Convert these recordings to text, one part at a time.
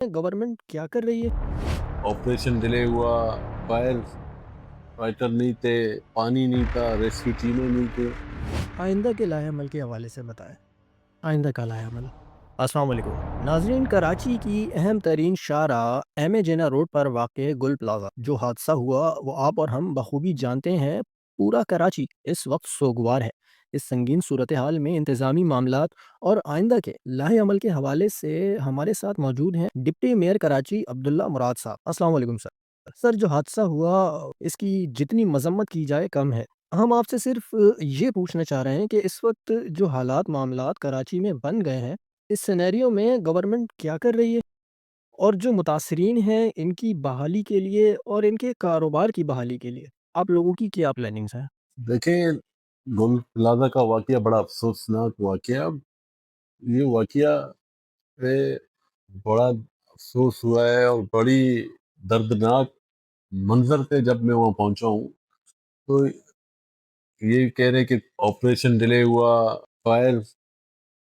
Government क्या कर रही है? ऑपरेशन डिले हुआ, फायर फाइटर नहीं थे, पानी नहीं था, रेस्क्यू टीमें नहीं थे। आइंदा के लाएअमल के हवाले से बताएं। आइंदा का लाएअमल। अस्सलाम वालेकुम नाजरीन, कराची की अहम तरीन शाहराह एम ए जिना रोड पर वाक़ गुल प्लाजा जो हादसा हुआ वो आप और हम बखूबी जानते हैं। पूरा कराची इस वक्त सोगवार है। इस संगीन सूरत हाल में इंतज़ामी मामलात और आइंदा के लाहे अमल के हवाले से हमारे साथ मौजूद हैं डिप्टी मेयर कराची अब्दुल्ला मुराद साहब। अस्सलाम वालेकुम सर। सर, जो हादसा हुआ इसकी जितनी मजम्मत की जाए कम है। हम आपसे सिर्फ ये पूछना चाह रहे हैं कि इस वक्त जो हालात मामलात कराची में बन गए हैं, इस सिनेरियो में गवर्नमेंट क्या कर रही है? और जो मुतासरीन हैं इनकी बहाली के लिए और इनके कारोबार की बहाली के लिए आप लोगों की क्या प्लानिंग्स हैं? देखें, गुल प्लाजा का वाकया बड़ा अफसोसनाक वाकया। ये वाकया पे बड़ा अफसोस हुआ है और बड़ी दर्दनाक मंजर पे जब मैं वहाँ पहुंचा हूँ तो ये कह रहे कि ऑपरेशन डिले हुआ, फायर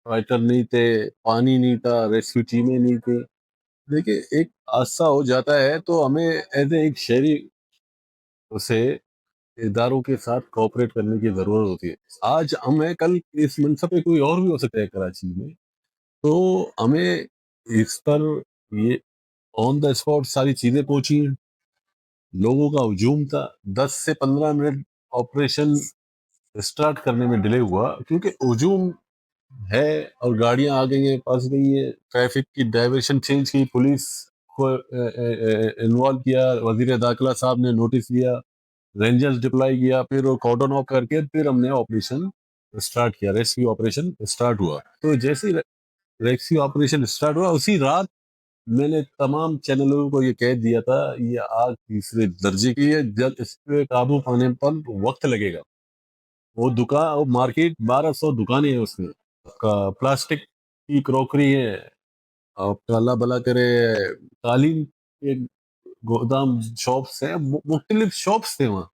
फाइटर नहीं थे, पानी नहीं था, रेस्क्यू टीमें नहीं थी। देखिए, एक हादसा हो जाता है तो हमें एज ए एक शहरी उसे इदारों के साथ कोऑपरेट करने की जरूरत होती है। आज हम हैं, कल इस मनसब पे कोई और भी हो सकता है कराची में। तो हमें इस पर ये ऑन द स्पॉट सारी चीजें पहुंची हैं। लोगों का हुजूम था। 10 से 15 मिनट ऑपरेशन स्टार्ट करने में डिले हुआ क्योंकि हुजूम है और गाड़ियां आ गई हैं, फंस गई है। ट्रैफिक की डाइवर्शन चेंज की, पुलिस को इन्वॉल्व किया, वजीर दाखिला साहब ने नोटिस दिया, रेंजर्स डिप्लॉय किया, फिर वो कॉर्डन ऑफ करके फिर हमने ऑपरेशन स्टार्ट किया। रेस्क्यू ऑपरेशन स्टार्ट हुआ। तो जैसे ही रेस्क्यू ऑपरेशन स्टार्ट हुआ उसी रात मैंने तमाम चैनलों को ये कह दिया था, ये आग तीसरे दर्जे की है, जब इस पे काबू पाने पर वक्त लगेगा। वो मार्केट 1200 दुकानें हैं उसमें। आपका प्लास्टिक की क्रॉकरी है, आपका अल्लाह भला करे कालीन के गोदाम शॉप्स हैं, मुख्तलिफ शॉप्स थे वहाँ।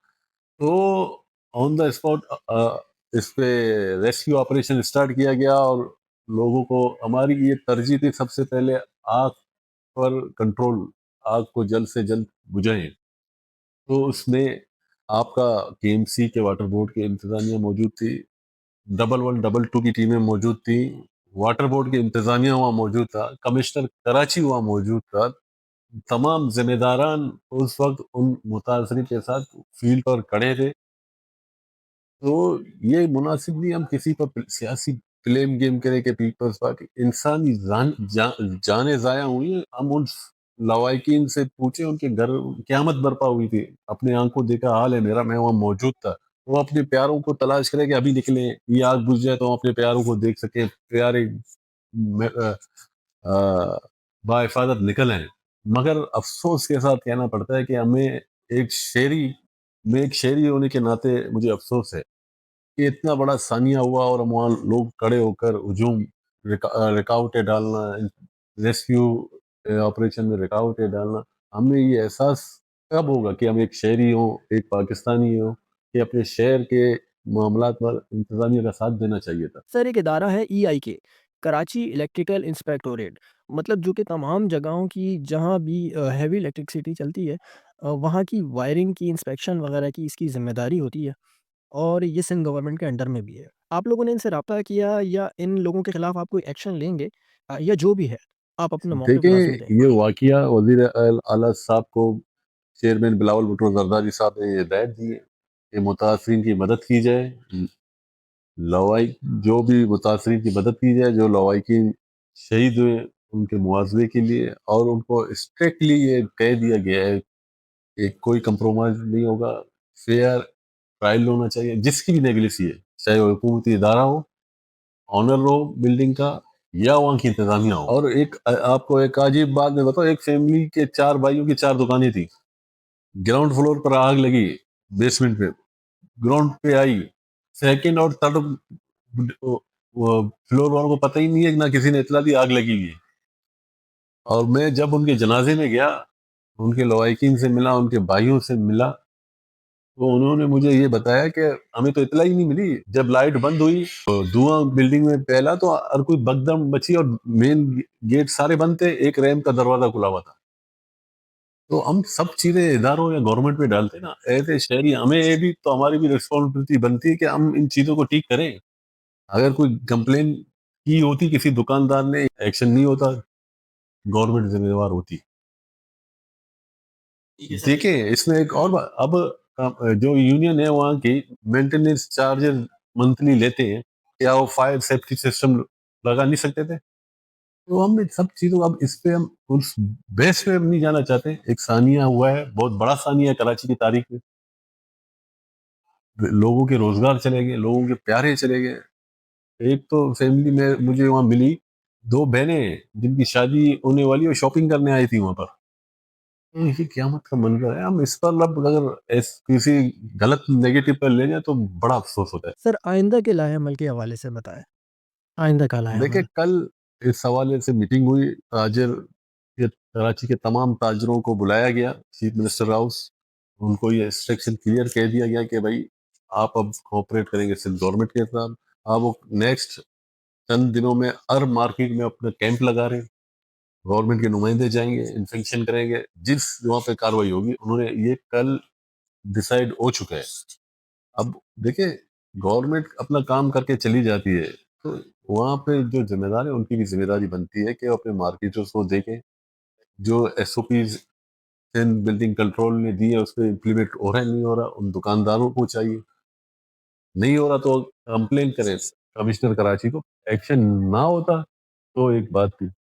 तो ऑन द स्पॉट इस पे रेस्क्यू ऑपरेशन स्टार्ट किया गया और लोगों को, हमारी ये तरजीह थी सबसे पहले आग पर कंट्रोल, आग को जल्द से जल्द बुझाएं। तो उसमें आपका केएमसी के वाटर बोर्ड की इंतजामिया मौजूद थी, 111 122 की टीमें मौजूद थी, वाटर बोर्ड की इंतजामिया वहाँ मौजूद था, कमिश्नर कराची वहाँ मौजूद था। तमाम जिम्मेदारान उस वक्त उन मुतासरीन के साथ फील्ड पर खड़े थे। तो ये मुनासिब नहीं हम किसी पर सियासी ब्लेम गेम करें कि पीपल्स पार्टी, इंसानी जाने जाया हुई हैं। हम उन लवाकिन से पूछे, उनके घर क़यामत बर्पा हुई थी, अपने आंखों देखा हाल है मेरा, मैं वहाँ मौजूद था। वो अपने प्यारों को तलाश करें कि अभी निकले, ये आग बुझ जाए तो हम अपने प्यारों को देख सके, प्यारे बाहिफाजत निकल आए। मगर अफसोस के साथ कहना पड़ता है कि हमें एक शहरी होने के नाते मुझे अफसोस है कि इतना बड़ा सानिया हुआ और हम वहाँ लोग खड़े होकर हुजूम, रुकावटें डालना, रेस्क्यू ऑपरेशन में रुकावटें डालना। हमें ये एहसास कब होगा कि हम एक शहरी हो, एक पाकिस्तानी हो, कि अपने शहर के मामलात पर इंतजामिया का साथ देना चाहिए था। सर, एक इदारा है EIK, कराची इलेक्ट्रिकल इंस्पेक्टोरेट। मतलब जो कि तमाम जगहों की जहाँ भी हैवी इलेक्ट्रिसिटी चलती है, वहाँ की वायरिंग की इंस्पेक्शन वगैरह की इसकी ज़िम्मेदारी होती है। और ये सिंध गवर्नमेंट के अंडर में भी है। आप लोगों ने इनसे राब्ता किया या इन लोगों के खिलाफ आप कोई एक्शन लेंगे? या जो भी है, आप अपना मौक़िफ़ देखें, लाज़मी दें। ये वाकया वजीर आला साहब को, चेयरमैन बिलावल भुट्टो जरदारी साहब ने ये हिदायत दी है कि मुतासरीन की मदद की जाए। लवाई जो भी मुतासरीन की मदद की जाए, जो लवाकिन शहीद हुए उनके मुआवजे के लिए, और उनको स्ट्रिक्टली ये कह दिया गया है कि कोई कंप्रोमाइज नहीं होगा, फेयर ट्रायल होना चाहिए, जिसकी भी नेगलिसी है, चाहे वो हुकूमती इदारा हो, ऑनर हो बिल्डिंग का, या वहाँ की इंतजामिया हो। और आपको एक अजीब बात मैं बताऊँ, एक फैमिली के 4 भाइयों की 4 दुकानें थी, ग्राउंड फ्लोर पर आग लगी, बेसमेंट पे, ग्राउंड पे आई, सेकंड और थर्ड फ्लोर वालों को पता ही नहीं है, ना किसी ने इतला दी आग लगी हुई है। और मैं जब उनके जनाजे में गया, उनके लवाकिन से मिला, उनके भाइयों से मिला, تو انہوں نے مجھے یہ بتایا کہ ہمیں تو اطلاع ہی نہیں ملی، جب لائٹ بند ہوئی تو دھواں بلڈنگ میں پھیلا تو ہر کوئی بگدم بچی اور مین گیٹ سارے بند تھے، ایک ریمپ کا دروازہ کھلا ہوا تھا۔ تو ہم سب چیزیں اداروں یا گورنمنٹ پہ ڈالتے نا، ایسے شہری ہمیں یہ بھی تو ہماری بھی ریسپانسبلٹی بنتی ہے کہ ہم ان چیزوں کو ٹھیک کریں۔ اگر کوئی کمپلین کی ہوتی کسی دکاندار نے، ایکشن نہیں ہوتا، گورنمنٹ ذمہ دار ہوتی۔ دیکھیں اس میں ایک اور بات، اب جو یونین ہے وہاں کی مینٹیننس چارجز منتھلی لیتے ہیں، کیا وہ فائر سیفٹی سسٹم لگا نہیں سکتے تھے؟ تو ہم ان سب چیزوں، اب اس پہ ہم اس بیس پہ نہیں جانا چاہتے۔ ایک ثانیہ ہوا ہے، بہت بڑا ثانیہ ہے کراچی کی تاریخ میں، لوگوں کے روزگار چلے گئے، لوگوں کے پیارے چلے گئے۔ ایک تو فیملی میں مجھے وہاں ملی، 2 بہنیں جن کی شادی ہونے والی اور شاپنگ کرنے آئی تھی وہاں پر۔ یہ قیامت کا منظر ہے۔ ہم اس پر اب اگر کسی غلط نیگیٹو پر لے جائیں تو بڑا افسوس ہوتا ہے۔ سر آئندہ کے لائحہ عمل کے حوالے سے بتائیں، آئندہ کا لائحہ دیکھیں عمل۔ کل اس حوالے سے میٹنگ ہوئی، کراچی کے تمام تاجروں کو بلایا گیا چیف منسٹر ہاؤس، ان کو یہ انسٹرکشن کلیئر کہہ دیا گیا کہ بھائی آپ اب کوآپریٹ کریں گے صرف گورنمنٹ کے ساتھ۔ آپ وہ نیکسٹ چند دنوں میں ہر مارکیٹ میں اپنا کیمپ لگا رہے ہیں، گورنمنٹ کے نمائندے جائیں گے، انفیکشن کریں گے، جس وہاں پہ کاروائی ہوگی انہوں نے یہ کل ڈیسائیڈ ہو چکا ہے۔ اب دیکھیں گورنمنٹ اپنا کام کر کے چلی جاتی ہے تو وہاں پہ جو ذمہ دار ہے ان کی بھی ذمہ داری بنتی ہے کہ اپنے مارکیٹرز کو دیکھیں، جو S O Ps building control نے دی ہے اس پہ امپلیمنٹ ہو رہا ہے نہیں ہو رہا، ان دکانداروں کو چاہیے، نہیں ہو رہا تو کمپلین کریں کمشنر کراچی کو، ایکشن نہ ہوتا تو ایک بات تھی۔